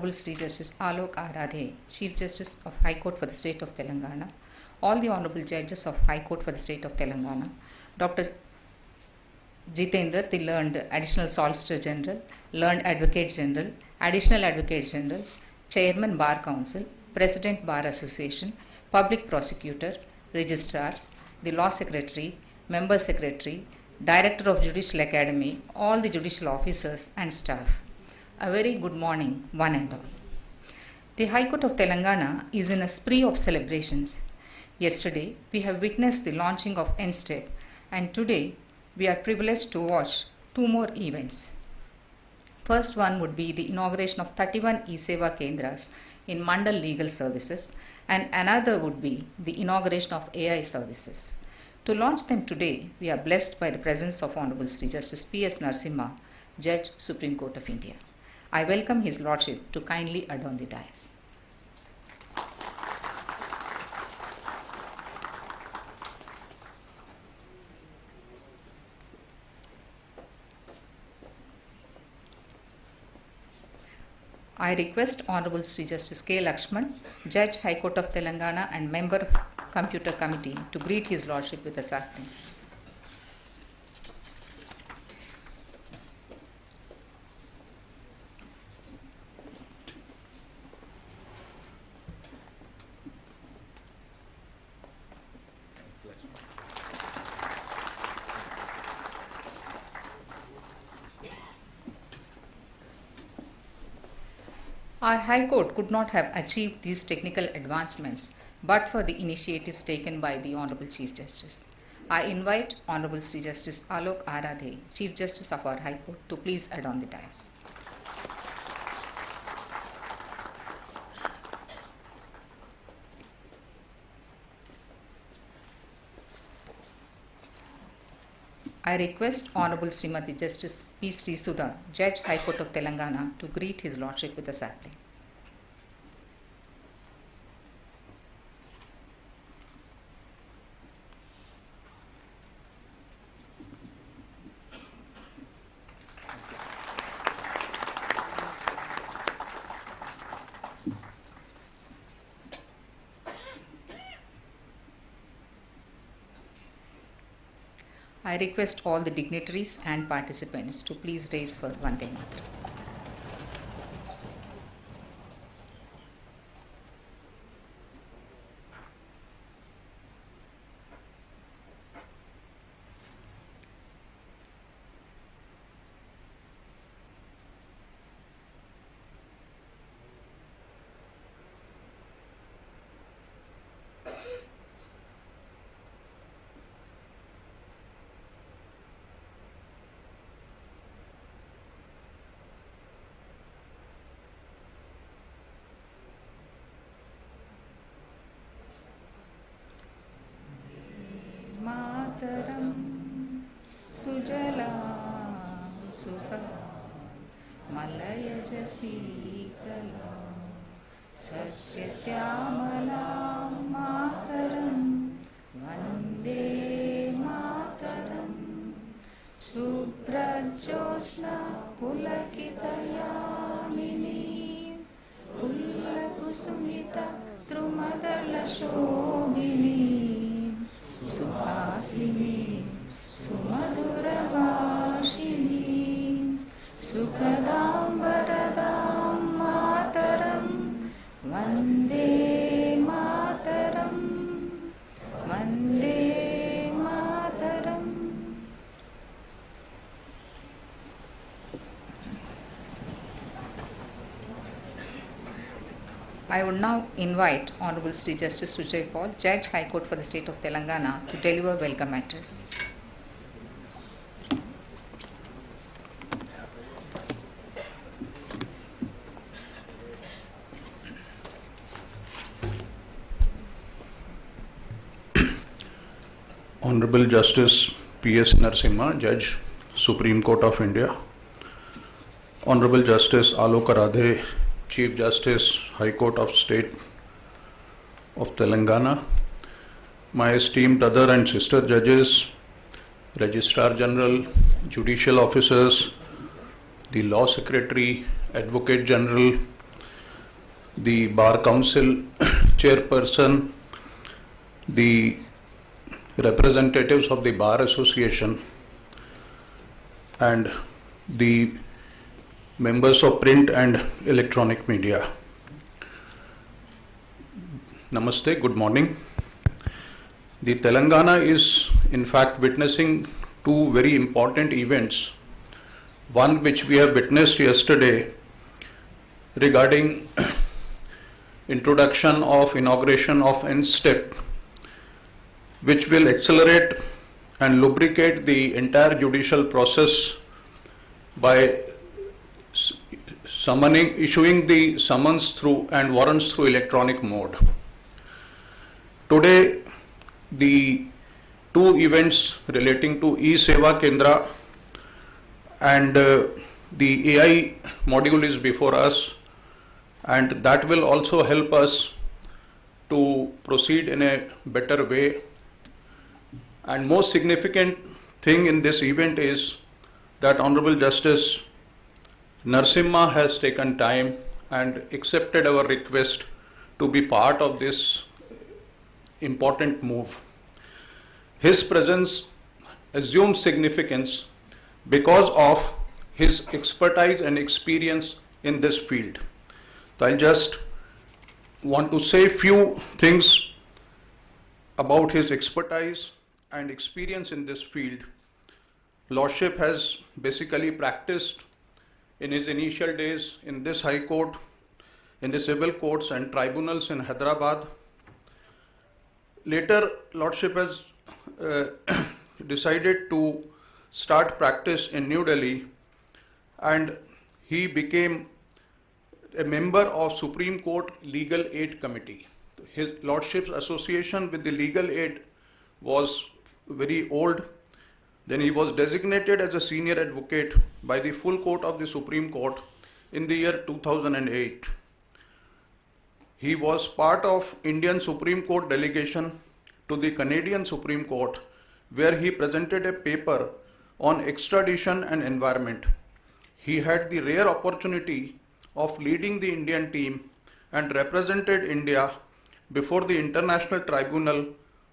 Honorable Sri Justice Alok Aradhe, Chief Justice of High Court for the State of Telangana, all the Honorable Judges of High Court for the State of Telangana, Dr. Jitendra, the learned Additional Solicitor General, learned Advocate General, Additional Advocate Generals, Chairman Bar Council, President Bar Association, Public Prosecutor, Registrars, the Law Secretary, Member Secretary, Director of Judicial Academy, all the judicial officers and staff. A very good morning, one and all. The High Court of Telangana is in a spree of celebrations. Yesterday, we have witnessed the launching of e-Step, and today, we are privileged to watch two more events. First one would be the inauguration of 31 e-Seva Kendras in Mandal Legal Services, and another would be the inauguration of AI services. To launch them today, we are blessed by the presence of Honorable Sri Justice P.S. Narasimha, Judge, Supreme Court of India. I welcome His Lordship to kindly adorn the dais. I request Honorable Sri Justice K. Lakshman, Judge, High Court of Telangana and Member of Computer Committee to greet His Lordship with a sapling. Our High Court could not have achieved these technical advancements but for the initiatives taken by the Honorable Chief Justice. I invite Honorable Sri Justice Alok Aradhe, Chief Justice of our High Court, to please adorn the dais. I request Honorable Srimati Justice P. Sri Sudha, Judge, High Court of Telangana, to greet His Lordship with a sapling. I request all the dignitaries and participants to please raise for Vande Mataram. Mataram Sujala Sukha Malaya Jasitala Sasya Syamala Mataram Vande Mataram Subrajosna Pulakitayamini Pullakusumita Drumadala Shobini Suhasini, Sumaduravashini, Sukadam Varadam Mataram, Vande Mataram, Vande Mataram. I would now invite Honorable Sri Justice Sujay Paul, Judge, High Court for the State of Telangana, to deliver welcome address. Honorable Justice P.S. Narasimha, Judge, Supreme Court of India. Honorable Justice Alok Aradhe, Chief Justice, High Court of State of Telangana. My esteemed brother and sister judges, Registrar General, Judicial Officers, the Law Secretary, Advocate General, the Bar Council chairperson, the representatives of the Bar Association, and the members of print and electronic media. Namaste, good morning. The Telangana is in fact witnessing two very important events. One which we have witnessed yesterday regarding introduction of inauguration of N-step, which will accelerate and lubricate the entire judicial process by issuing the summons through and warrants through electronic mode. Today, the two events relating to e-Seva Kendra and the AI module is before us, and that will also help us to proceed in a better way. And most significant thing in this event is that Honorable Justice Narasimha has taken time and accepted our request to be part of this important move. His presence assumes significance because of his expertise and experience in this field. So I just want to say few things about his expertise and experience in this field. Lordship has basically practiced in his initial days in this High Court, in the civil courts and tribunals in Hyderabad. Later, Lordship has decided to start practice in New Delhi, and he became a member of Supreme Court Legal Aid Committee. His Lordship's association with the legal aid was very old. Then he was designated as a senior advocate by the full court of the Supreme Court in the year 2008. He was part of Indian Supreme Court delegation to the Canadian Supreme Court, where he presented a paper on extradition and environment. He had the rare opportunity of leading the Indian team and represented India before the International Tribunal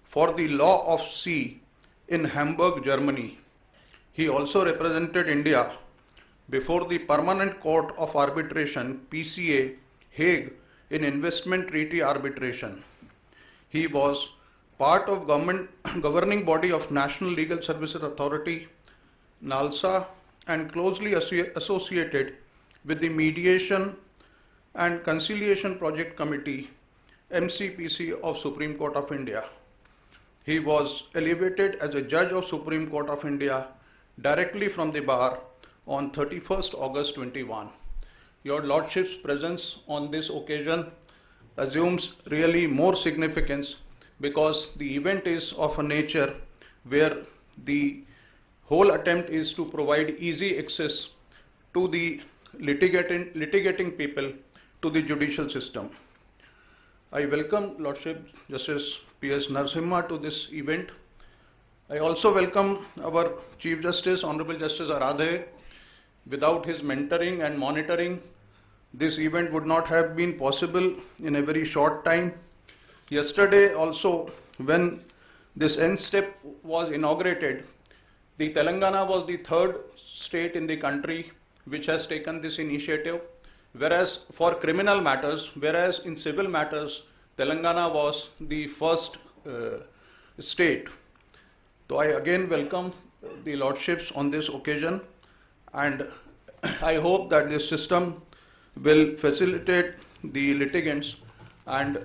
for the Law of Sea in Hamburg, Germany. He also represented India before the Permanent Court of Arbitration, PCA, Hague, in investment treaty arbitration. He was part of governing body of National Legal Services Authority, NALSA, and closely associated with the Mediation and Conciliation Project Committee, MCPC of Supreme Court of India. He was elevated as a judge of Supreme Court of India directly from the bar on 31st August 21. Your Lordship's presence on this occasion assumes really more significance because the event is of a nature where the whole attempt is to provide easy access to the litigating people to the judicial system. I welcome Lordship Justice P.S. Narasimha to this event. I also welcome our Chief Justice, Honorable Justice Aradhe. Without his mentoring and monitoring, this event would not have been possible in a very short time. Yesterday also, when this N-step was inaugurated, the Telangana was the third state in the country which has taken this initiative, whereas for criminal matters, whereas in civil matters, Telangana was the first state. So I again welcome the Lordships on this occasion, and I hope that this system will facilitate the litigants and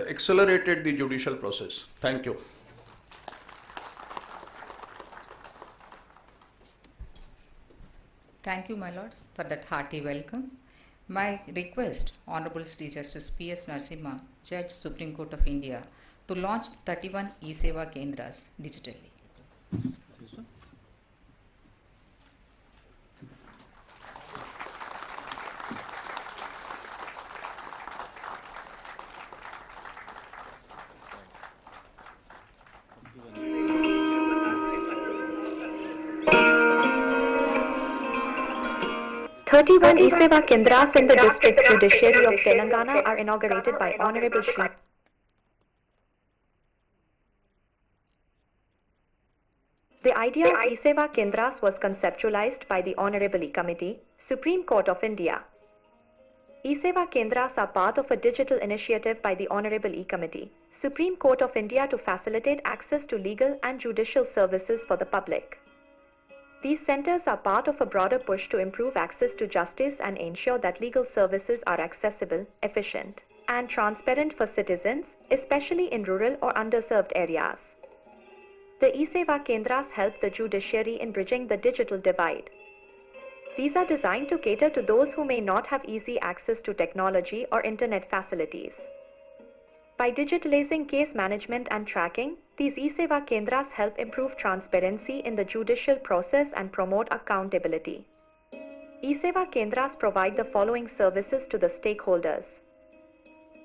accelerated the judicial process. Thank you. Thank you, my lords, for that hearty welcome. My request, Honorable Sri Justice P.S. Narasimha, Judge, Supreme Court of India, to launch 31 e-Seva Kendras digitally. 31 e-Seva Kendras in the District Judiciary of Telangana are inaugurated by Honorable Shri. The idea of e-Seva Kendras was conceptualized by the Honorable E-Committee, Supreme Court of India. e-Seva Kendras are part of a digital initiative by the Honorable E-Committee, Supreme Court of India to facilitate access to legal and judicial services for the public. These centers are part of a broader push to improve access to justice and ensure that legal services are accessible, efficient, and transparent for citizens, especially in rural or underserved areas. The e-Seva Kendras help the judiciary in bridging the digital divide. These are designed to cater to those who may not have easy access to technology or internet facilities. By digitalizing case management and tracking, these e-Seva Kendras help improve transparency in the judicial process and promote accountability. e-Seva Kendras provide the following services to the stakeholders: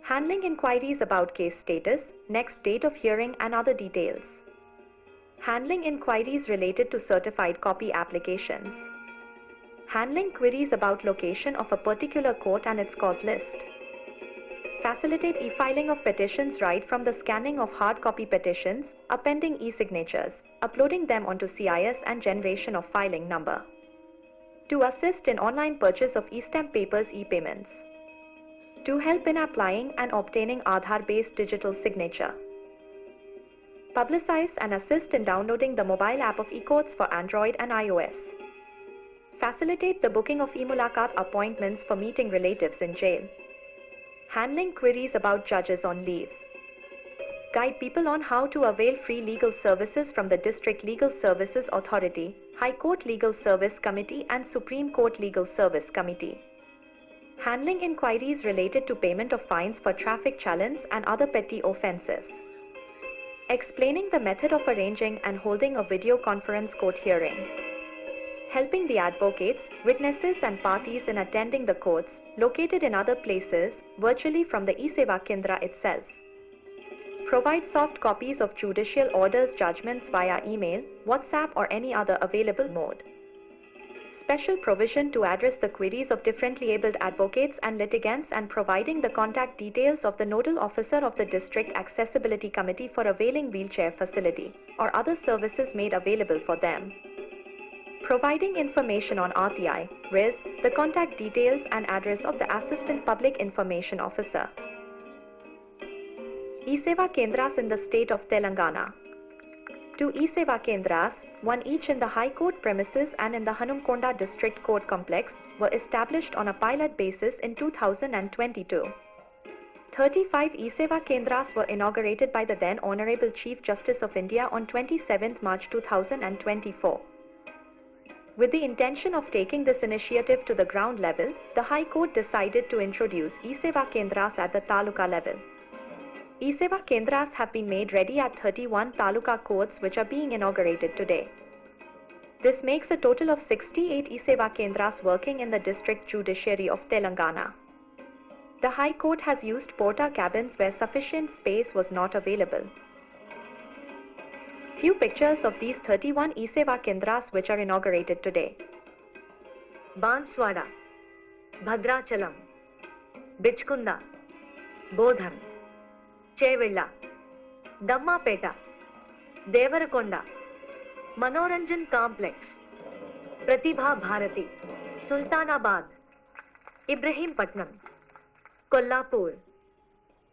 handling inquiries about case status, next date of hearing and other details; handling inquiries related to certified copy applications; handling queries about location of a particular court and its cause list; facilitate e-filing of petitions right from the scanning of hard copy petitions, appending e-signatures, uploading them onto CIS and generation of filing number; to assist in online purchase of e-stamp papers e-payments; to help in applying and obtaining Aadhaar-based digital signature; publicize and assist in downloading the mobile app of e-courts for Android and iOS; facilitate the booking of e-Mulakat appointments for meeting relatives in jail; handling queries about judges on leave; guide people on how to avail free legal services from the District Legal Services Authority, High Court Legal Service Committee and Supreme Court Legal Service Committee; handling inquiries related to payment of fines for traffic chalans and other petty offences; explaining the method of arranging and holding a video conference court hearing; helping the advocates, witnesses and parties in attending the courts, located in other places, virtually from the e-Seva Kendra itself; provide soft copies of judicial orders, judgments via email, WhatsApp or any other available mode; special provision to address the queries of differently abled advocates and litigants and providing the contact details of the nodal officer of the District Accessibility Committee for availing wheelchair facility or other services made available for them; providing information on RTI, RIS, the contact details and address of the Assistant Public Information Officer. e-Seva Kendras in the state of Telangana. 2 e-Seva Kendras, one each in the High Court premises and in the Hanumkonda District Court Complex, were established on a pilot basis in 2022. 35 e-Seva Kendras were inaugurated by the then Honorable Chief Justice of India on 27 March 2024. With the intention of taking this initiative to the ground level, the High Court decided to introduce e-Seva Kendras at the Taluka level. e-Seva Kendras have been made ready at 31 Taluka courts which are being inaugurated today. This makes a total of 68 e-Seva Kendras working in the District Judiciary of Telangana. The High Court has used porta cabins where sufficient space was not available. Few pictures of these 31 e-Seva Kendras which are inaugurated today. Banswada, Bhadrachalam, Bichkunda, Bodhan, Chevilla, Dammapeta, Devarakonda, Manoranjan Complex, Pratibha Bharati, Sultanabad, Ibrahimpatnam, Kollapur,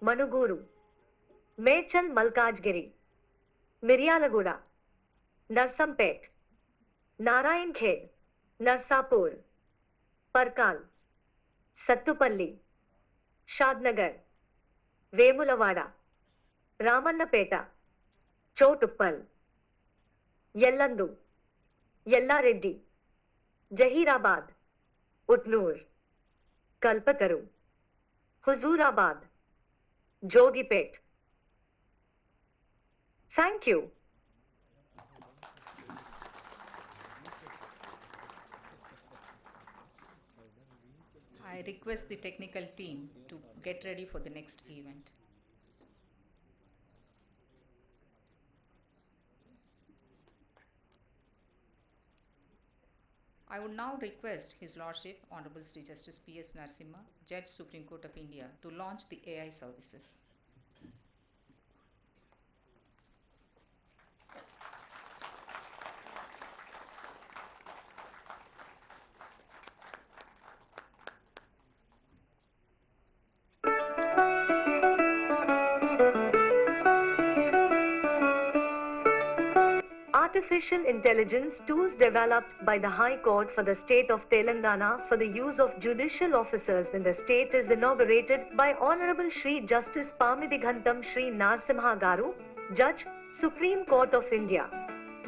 Manuguru, Medchal Malkajgiri, Miryalaguda, Narsampet, Narayan Khed, Narsapur, Parkal, Sattupalli, Shadnagar, Vemulavada, Ramannapeta, Chotuppal, Yellandu, Yellareddy, Jahirabad, Utnur, Kalpataru, Huzurabad, Jogipet. Thank you. I request the technical team to get ready for the next event. I would now request His Lordship Honorable Sri Justice P.S. Narasimha, Judge Supreme Court of India, to launch the AI services. Artificial intelligence tools developed by the High Court for the state of Telangana for the use of judicial officers in the state is inaugurated by Honorable Shri Justice Pamidighantam Shri Narasimha Garu, Judge, Supreme Court of India.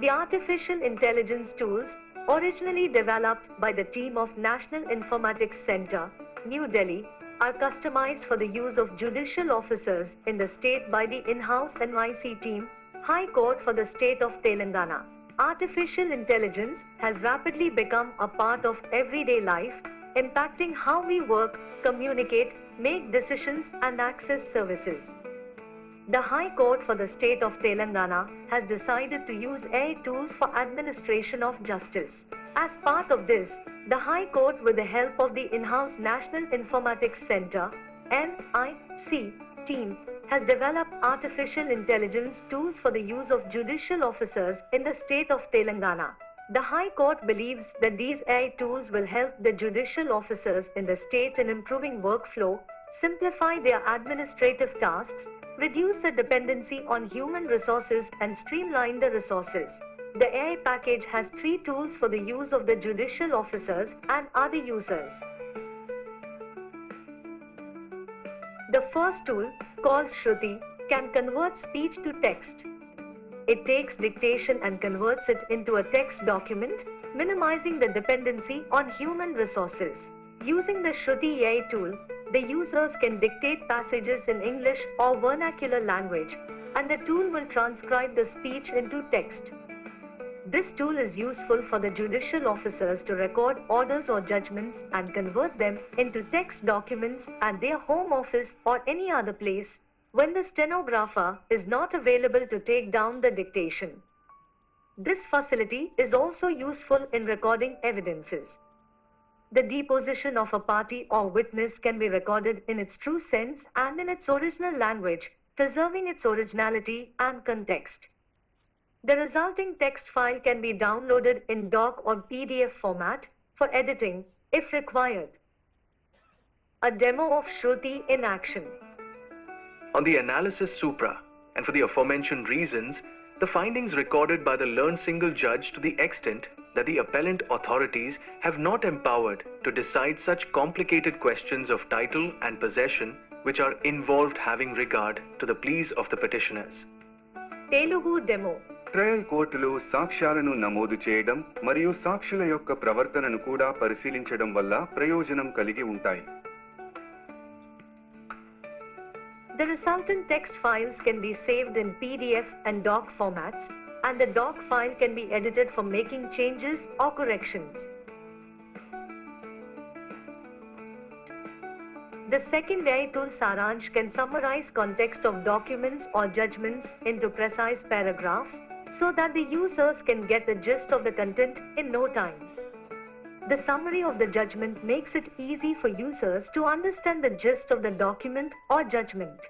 The artificial intelligence tools, originally developed by the team of National Informatics Center, New Delhi, are customized for the use of judicial officers in the state by the in-house NYC team, High Court for the state of Telangana. Artificial intelligence has rapidly become a part of everyday life, impacting how we work, communicate, make decisions, and access services. The High Court for the state of Telangana has decided to use AI tools for administration of justice. As part of this, the High Court, with the help of the in-house National Informatics Center, NIC, team, has developed artificial intelligence tools for the use of judicial officers in the state of Telangana. The High Court believes that these AI tools will help the judicial officers in the state in improving workflow, simplify their administrative tasks, reduce the dependency on human resources, and streamline the resources. The AI package has 3 tools for the use of the judicial officers and other users. The first tool, called Shruti, can convert speech to text. It takes dictation and converts it into a text document, minimizing the dependency on human resources. Using the Shruti AI tool, the users can dictate passages in English or vernacular language, and the tool will transcribe the speech into text. This tool is useful for the judicial officers to record orders or judgments and convert them into text documents at their home office or any other place when the stenographer is not available to take down the dictation. This facility is also useful in recording evidences. The deposition of a party or witness can be recorded in its true sense and in its original language, preserving its originality and context. The resulting text file can be downloaded in doc or PDF format for editing, if required. A demo of Shruti in action. On the analysis supra, and for the aforementioned reasons, the findings recorded by the learned single judge to the extent that the appellant authorities have not empowered to decide such complicated questions of title and possession which are involved having regard to the pleas of the petitioners. Telugu demo. Trial కోర్టులు సాక్ష్యాలను నమోదు చేయడం మరియు సాక్షుల యొక్క ప్రవర్తనను కూడా పరిశీలించడం వల్ల ప్రయోజనం కలిగి ఉంటాయి. The resultant text files can be saved in PDF and doc formats, and the doc file can be edited for making changes or corrections. The second AI tool Saransh can summarize context of documents or judgments into precise paragraphs so that the users can get the gist of the content in no time. The summary of the judgment makes it easy for users to understand the gist of the document or judgment.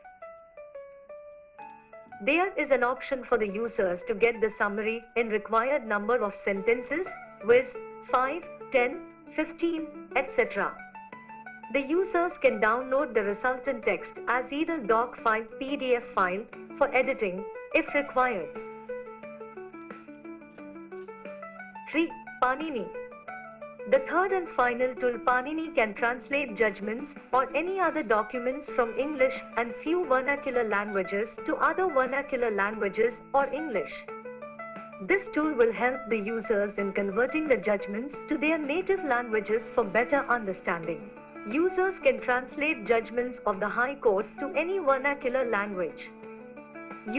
There is an option for the users to get the summary in required number of sentences, viz. 5, 10, 15, etc. The users can download the resultant text as either doc file, PDF file for editing if required. 3. Panini. The third and final tool Panini can translate judgments or any other documents from English and few vernacular languages to other vernacular languages or English. This tool will help the users in converting the judgments to their native languages for better understanding. Users can translate judgments of the High Court to any vernacular language.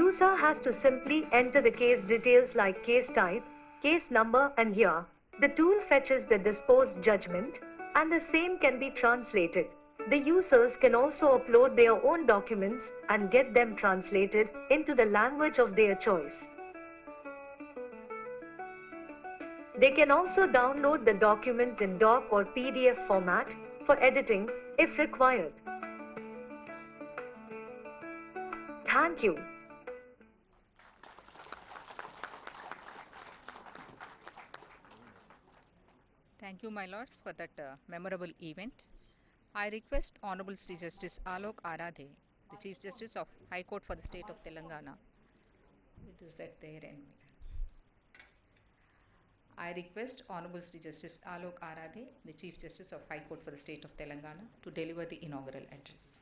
User has to simply enter the case details like case type, case number and year. The tool fetches the disposed judgment, and the same can be translated. The users can also upload their own documents and get them translated into the language of their choice. They can also download the document in doc or PDF format for editing if required. Thank you. Thank you, my lords, for that memorable event. I request Honorable Sri Justice Alok Aradhe, the Chief Justice of High Court for the State of Telangana. It is at their end. I request Honorable Sri Justice Alok Aradhe, the Chief Justice of High Court for the State of Telangana, to deliver the inaugural address.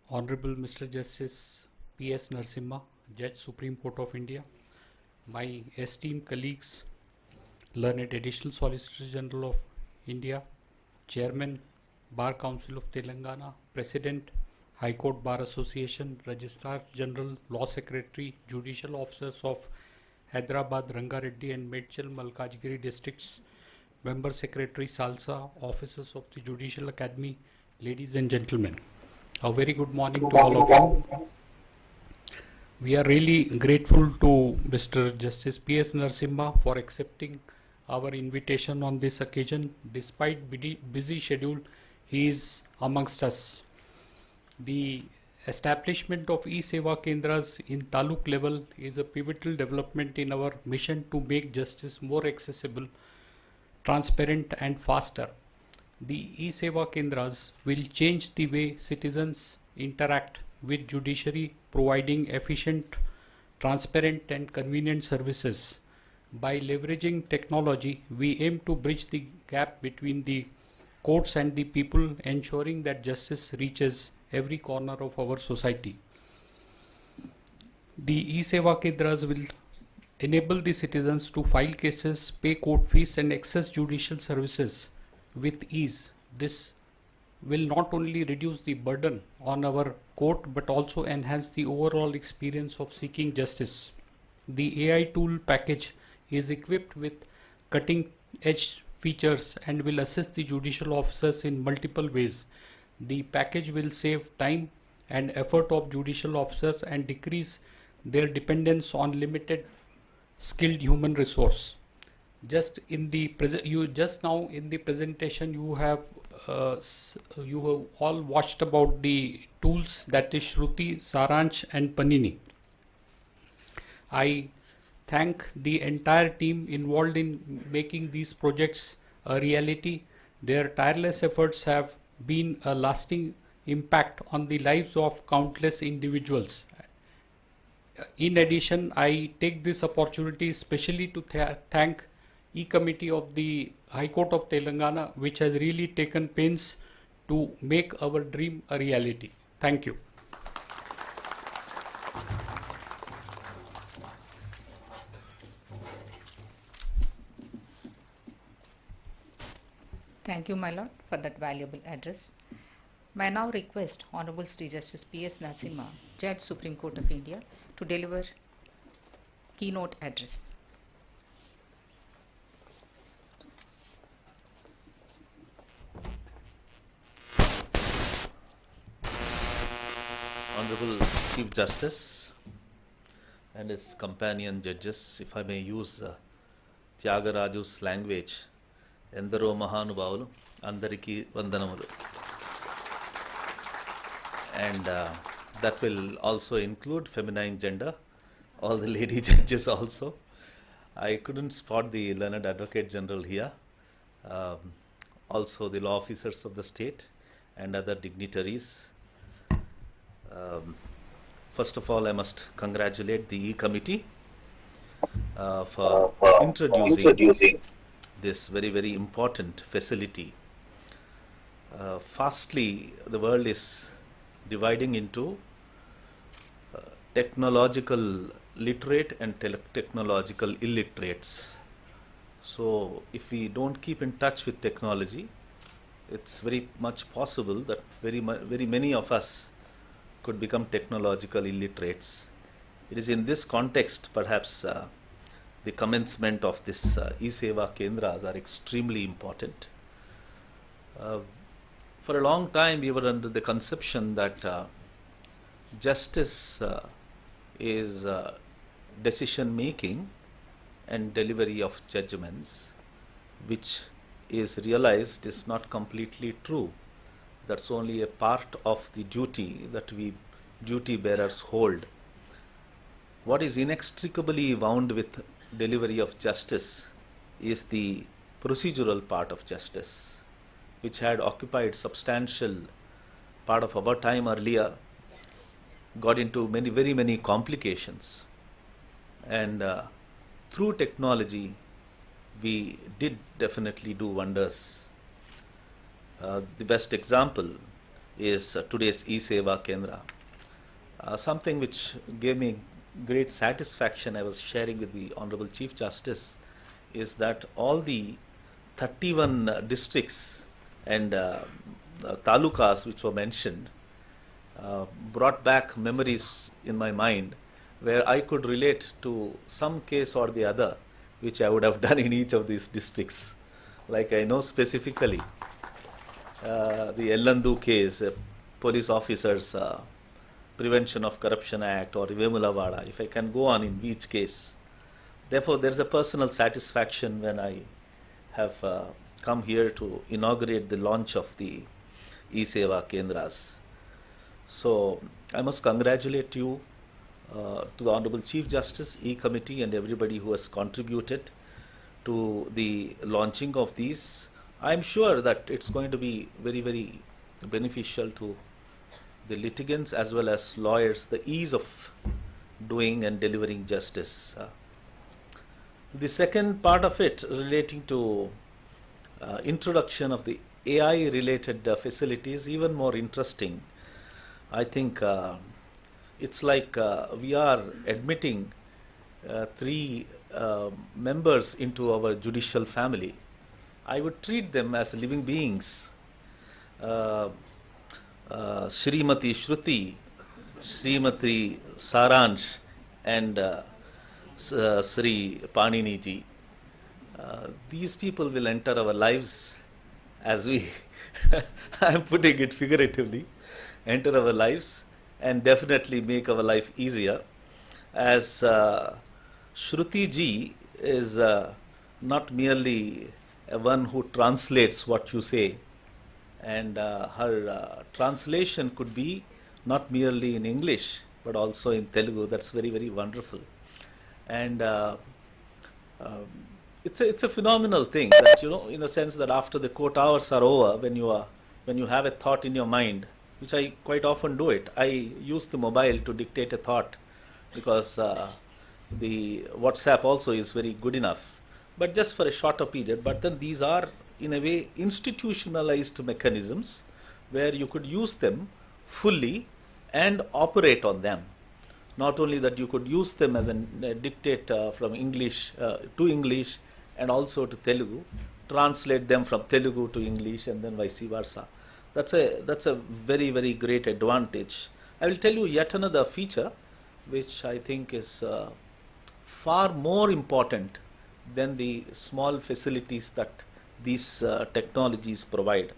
Honorable Mr. Justice P.S. Narasimha, Judge Supreme Court of India, my esteemed colleagues, learned Additional Solicitor General of India, Chairman, Bar Council of Telangana, President, High Court Bar Association, Registrar General, Law Secretary, Judicial Officers of Hyderabad, Rangareddy and Medchal, Malkajgiri districts, Member Secretary Salsa, officers of the Judicial Academy, ladies and gentlemen. A very good morning to all of you. We are really grateful to Mr. Justice P.S. Narasimha for accepting our invitation on this occasion. Despite busy schedule, he is amongst us. The establishment of e-Seva Kendras in Taluk level is a pivotal development in our mission to make justice more accessible, transparent and faster. The e-Seva Kendras will change the way citizens interact with judiciary, providing efficient, transparent and convenient services. By leveraging technology, we aim to bridge the gap between the courts and the people, ensuring that justice reaches every corner of our society. The e-Seva Kendras will enable the citizens to file cases, pay court fees and access judicial services with ease. This will not only reduce the burden on our court but also enhance the overall experience of seeking justice. The AI tool package is equipped with cutting-edge features and will assist the judicial officers in multiple ways. The package will save time and effort of judicial officers and decrease their dependence on limited skilled human resource. Just now in the presentation you have all watched about the tools, that is Shruti, Saransh and Panini. I thank the entire team involved in making these projects a reality. Their tireless efforts have been a lasting impact on the lives of countless individuals. In addition, I take this opportunity especially to thank E-Committee of the High Court of Telangana, which has really taken pains to make our dream a reality. Thank you. Thank you, my lord, for that valuable address. May I now request Honorable Sri Justice P.S. Narasimha, Judge Supreme Court of India, to deliver keynote address. Honorable Chief Justice and his companion judges, if I may use Tyagaraju's language, Endaro Mahanubhavulu, Andariki Vandanamalu. And that will also include feminine gender, all the lady judges also. I couldn't spot the learned Advocate General here, also the law officers of the state and other dignitaries. First of all, I must congratulate the E-Committee for introducing this very, very important facility. Fastly, the world is dividing into technological literate and technological illiterates. So if we don't keep in touch with technology, it's very much possible that very many of us could become technological illiterates. It is in this context, perhaps, the commencement of this e-Seva Kendras are extremely important. For a long time, we were under the conception that justice is decision making and delivery of judgments, which is realized is not completely true. That's only a part of the duty that we duty bearers hold. What is inextricably wound with delivery of justice is the procedural part of justice, which had occupied substantial part of our time earlier, got into very many complications, and through technology we did definitely do wonders. The best example is today's e-Seva Kendra. Something which gave me great satisfaction, I was sharing with the Honorable Chief Justice, is that all the 31 districts and talukas which were mentioned brought back memories in my mind where I could relate to some case or the other which I would have done in each of these districts. Like I know specifically the Ellandu case, police officers Prevention of Corruption Act, or Vemulavada, if I can go on in each case. Therefore, there is a personal satisfaction when I have come here to inaugurate the launch of the e-Seva Kendras. So, I must congratulate you to the Honorable Chief Justice, E-Committee, and everybody who has contributed to the launching of these. I am sure that it's going to be very beneficial to the litigants as well as lawyers, the ease of doing and delivering justice. The second part of it relating to introduction of the AI related facilities, even more interesting. I think it's like we are admitting 3 members into our judicial family. I would treat them as living beings. Srimati Shruti, Srimati Saransh, and Sri Panini ji. These people will enter our lives as we, I am putting it figuratively, enter our lives and definitely make our life easier. As Shruti ji is not merely one who translates what you say, and her translation could be not merely in English but also in Telugu. That's very wonderful, and it's a phenomenal thing that, you know, in the sense that after the court hours are over, when you have a thought in your mind, which I quite often do it, I use the mobile to dictate a thought, because the WhatsApp also is very good enough, but just for a shorter period. But then these are in a way institutionalized mechanisms where you could use them fully and operate on them. Not only that, you could use them as a dictate from English to English and also to Telugu, translate them from Telugu to English, and then vice versa. That's a very great advantage. I will tell you yet another feature which I think is far more important than the small facilities that these technologies provide.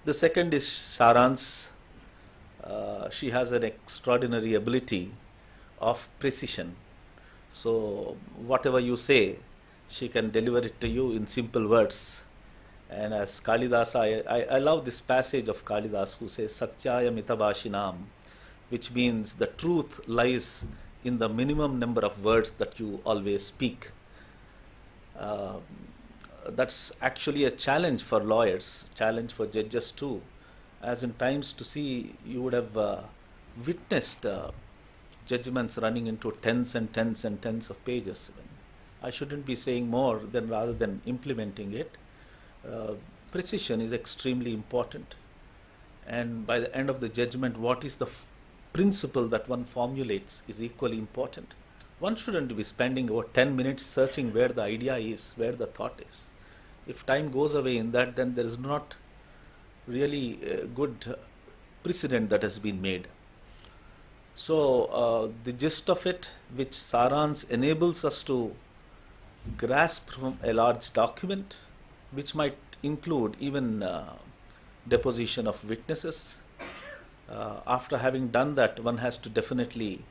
The second is Saran's. She has an extraordinary ability of precision. So whatever you say, she can deliver it to you in simple words. And as Kalidasa, I love this passage of Kalidas who says Satyaya Mitabashinam, which means the truth lies in the minimum number of words that you always speak. That's actually a challenge for lawyers, challenge for judges too, as in times to see you would have witnessed judgments running into tens and tens and tens of pages. I shouldn't be saying more than rather than implementing it. Precision is extremely important, and by the end of the judgment, what is the principle that one formulates is equally important. One shouldn't be spending over 10 minutes searching where the idea is, where the thought is. If time goes away in that, then there is not really a good precedent that has been made. So the gist of it, which Sarans enables us to grasp from a large document, which might include even deposition of witnesses. After having done that, one has to definitely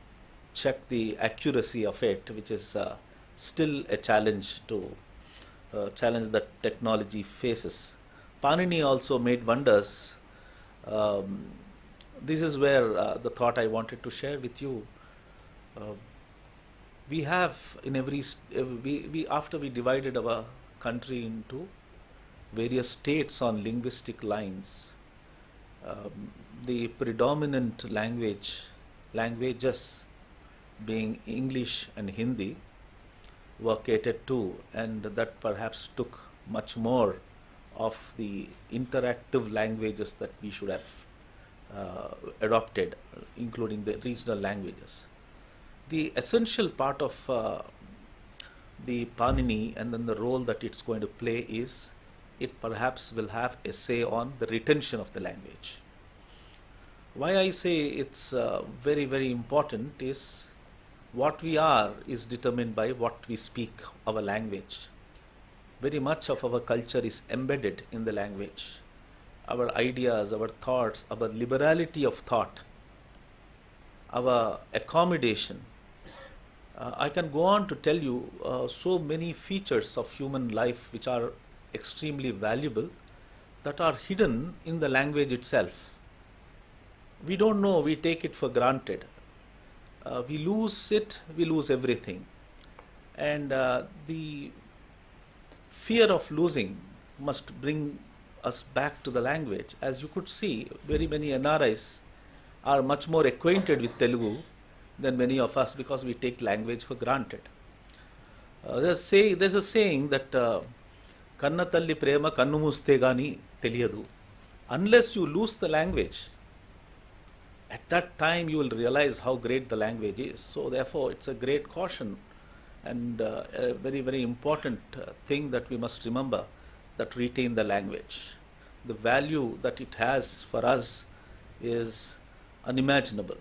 check the accuracy of it, which is still a challenge challenge that technology faces. Panini also made wonders. This is where the thought I wanted to share with you. We have in after we divided our country into various states on linguistic lines, the predominant languages being English and Hindi were catered to, and that perhaps took much more of the interactive languages that we should have adopted, including the regional languages. The essential part of the Panini and then the role that it's going to play is it perhaps will have a say on the retention of the language. Why I say it's very, very important is what we are is determined by what we speak, our language. Very much of our culture is embedded in the language. Our ideas, our thoughts, our liberality of thought, our accommodation. I can go on to tell you so many features of human life which are extremely valuable that are hidden in the language itself. We don't know, we take it for granted. We lose it, we lose everything. And the fear of losing must bring us back to the language. As you could see, very many NRIs are much more acquainted with Telugu than many of us because we take language for granted. There's a saying that Kanna talli prema kannu mooste gaani teliyadu. Unless you lose the language, at that time you will realize how great the language is. So therefore it's a great caution and a very, very important thing that we must remember, that retain the language. The value that it has for us is unimaginable.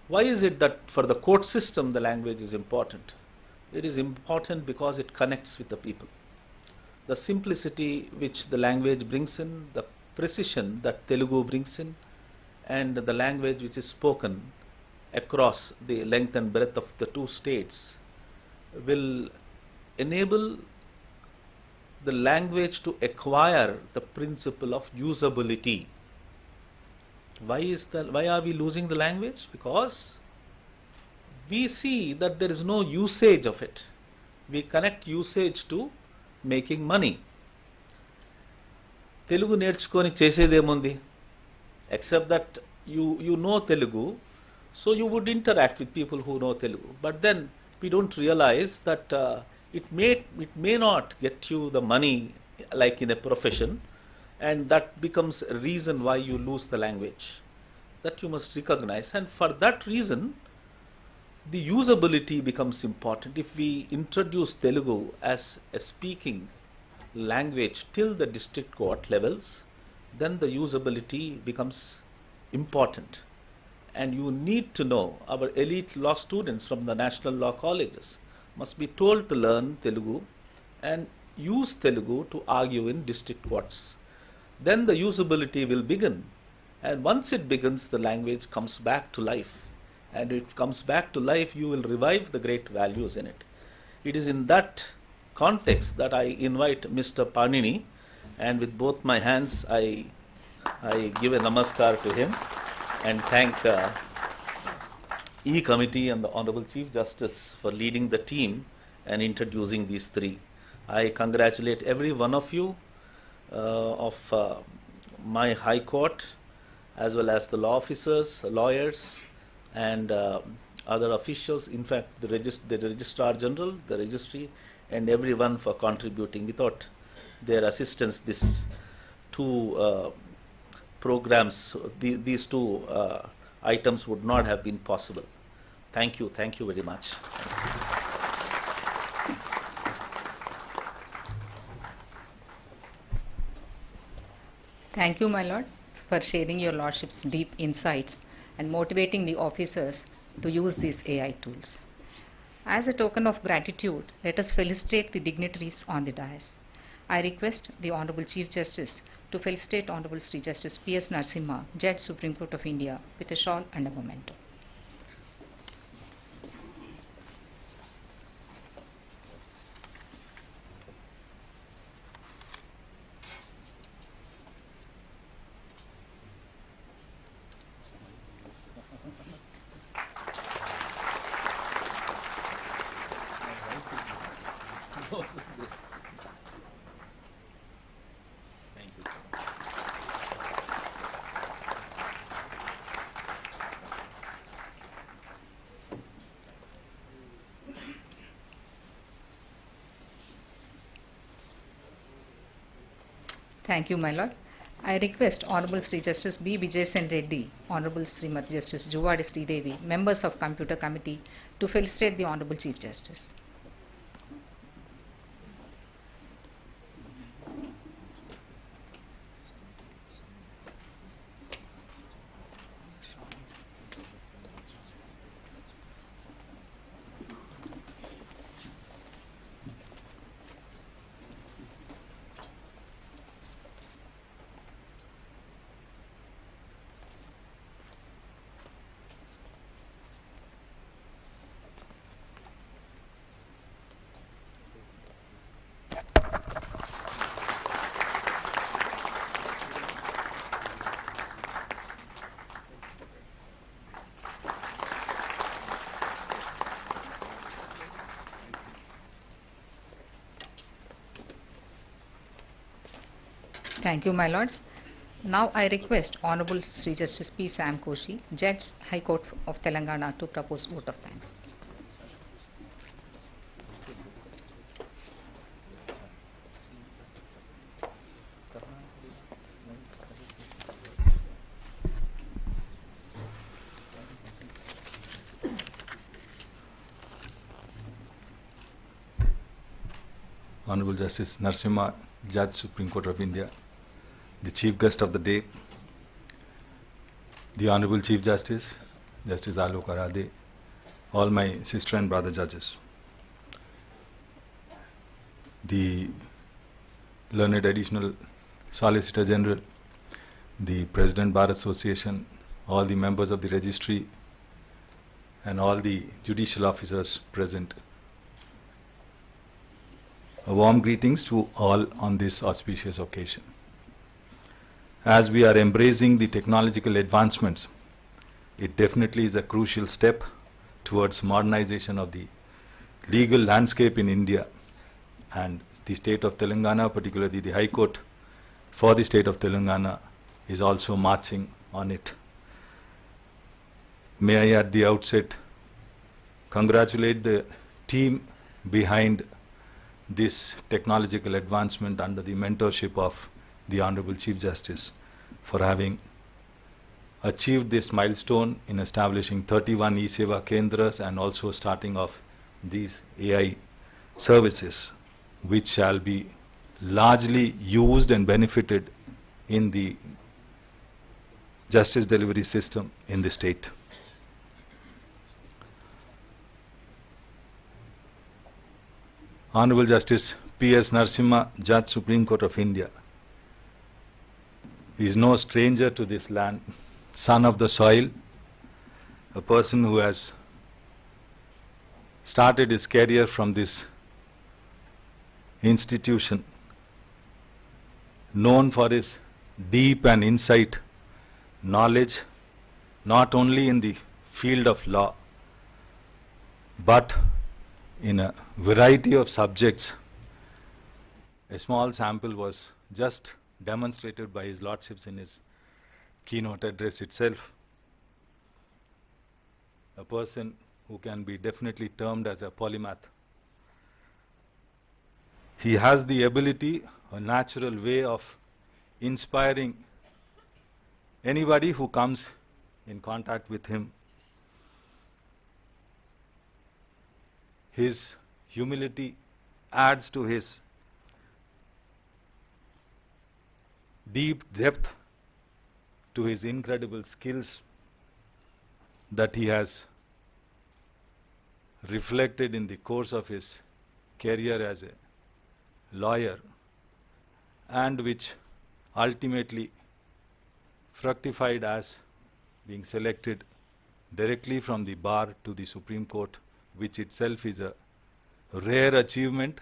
Why is it that for the court system the language is important? It is important because it connects with the people. The simplicity which the language brings in, the precision that Telugu brings in, and the language which is spoken across the length and breadth of the two states will enable the language to acquire the principle of usability. Why are we losing the language? Because we see that there is no usage of it. We connect usage to making money. Telugu నేర్చుకొని చేసేదేముంది? Except that you know Telugu, so you would interact with people who know Telugu. But then we don't realize that it may not get you the money like in a profession, and that becomes a reason why you lose the language. That you must recognize, and for that reason the usability becomes important. If we introduce Telugu as a speaking language till the district court levels, then the usability becomes important. And you need to know, our elite law students from the national law colleges must be told to learn Telugu and use Telugu to argue in district courts. Then the usability will begin, and once it begins, the language comes back to life. And if it comes back to life, you will revive the great values in it. It is in that context that I invite Mr. Panini, and with both my hands I give a namaskar to him and thank E-Committee and the Honorable Chief Justice for leading the team and introducing these three. I congratulate every one of you of my High Court, as well as the law officers, lawyers, and other officials, in fact the Registrar General, the Registry, and everyone for contributing. Without their assistance, these two programs, these two items would not have been possible. Thank you very much. Thank you, my lord, for sharing your lordship's deep insights and motivating the officers to use these AI tools. As a token of gratitude, let us felicitate the dignitaries on the dais. I request the Honorable Chief Justice to felicitate Honorable Sri Justice P.S. Narasimha, Judge Supreme Court of India, with a shawl and a memento. Thank you, my lord. I request Honorable Sri Justice B. Vijaysen Reddy, Honorable Srimati Justice Juvadi Sridevi, members of Computer Committee, to felicitate the Honorable Chief Justice. Thank you, my lords. Now I request Honorable Sri Justice P. Sam Koshi, Judge High Court of Telangana, to propose vote of thanks. Honorable Justice Narasimha, Judge Supreme Court of India, the Chief Guest of the day, the Honorable Chief Justice, Justice Alok Arade, all my sister and brother judges, the learned Additional Solicitor General, the President Bar Association, all the members of the registry, and all the judicial officers present. A warm greetings to all on this auspicious occasion. As we are embracing the technological advancements, it definitely is a crucial step towards modernization of the legal landscape in India, and the state of Telangana, particularly the High Court for the state of Telangana, is also marching on it. May I at the outset congratulate the team behind this technological advancement under the mentorship of the Honorable Chief Justice for having achieved this milestone in establishing 31 e-Seva Kendras and also starting off these AI services, which shall be largely used and benefited in the justice delivery system in the state. Honorable Justice P.S. Narasimha, Judge Supreme Court of India, is no stranger to this land, son of the soil, a person who has started his career from this institution, known for his deep and insight knowledge, not only in the field of law, but in a variety of subjects. A small sample was just demonstrated by his lordships in his keynote address itself. A person who can be definitely termed as a polymath. He has the ability, a natural way of inspiring anybody who comes in contact with him. His humility adds to his deep depth, to his incredible skills that he has reflected in the course of his career as a lawyer, and which ultimately fructified as being selected directly from the bar to the Supreme Court, which itself is a rare achievement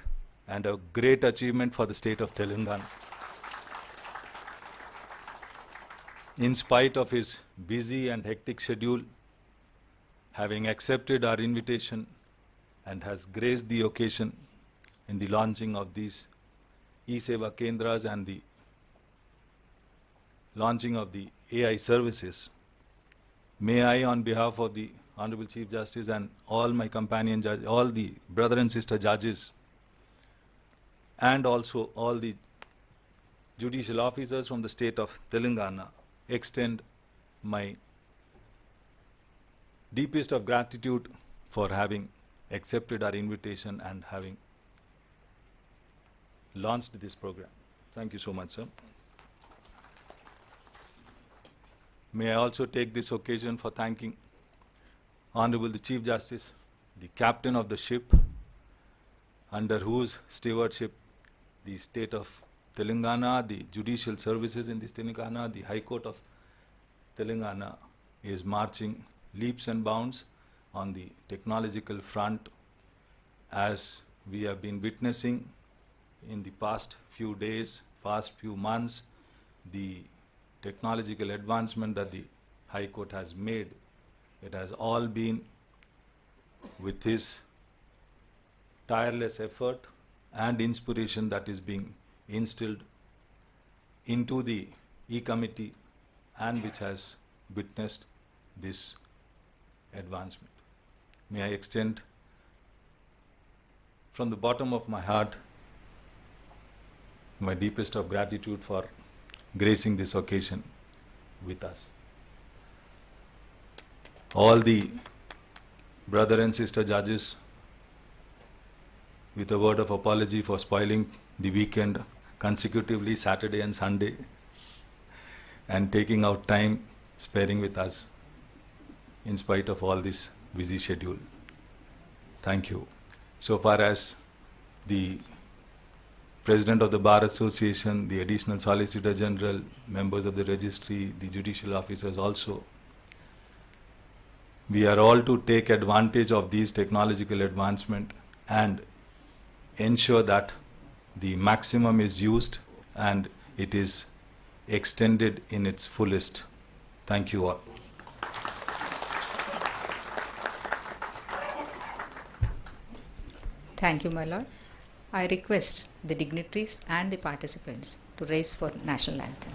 and a great achievement for the state of Telangana. In spite of his busy and hectic schedule, having accepted our invitation and has graced the occasion in the launching of these e-Seva Kendras and the launching of the AI services, may I, on behalf of the Honorable Chief Justice and all my companion judges, all the brother and sister judges, and also all the judicial officers from the state of Telangana, extend my deepest of gratitude for having accepted our invitation and having launched this program. Thank you so much, sir. May I also take this occasion for thanking Honorable the Chief Justice, the captain of the ship, under whose stewardship the state of Telangana, the judicial services in this Telangana, the High Court of Telangana is marching leaps and bounds on the technological front, as we have been witnessing in the past few days, past few months, the technological advancement that the High Court has made. It has all been with his tireless effort and inspiration that is being instilled into the E-Committee, and which has witnessed this advancement. May I extend from the bottom of my heart my deepest of gratitude for gracing this occasion with us. All the brother and sister judges, with a word of apology for spoiling the weekend consecutively, Saturday and Sunday, and taking out time sparing with us in spite of all this busy schedule. Thank you. So far as the President of the Bar Association, the Additional Solicitor General, members of the registry, the judicial officers also, we are all to take advantage of these technological advancement and ensure that the maximum is used and it is extended in its fullest. Thank you all. Thank you, my lord. I request the dignitaries and the participants to raise for national anthem.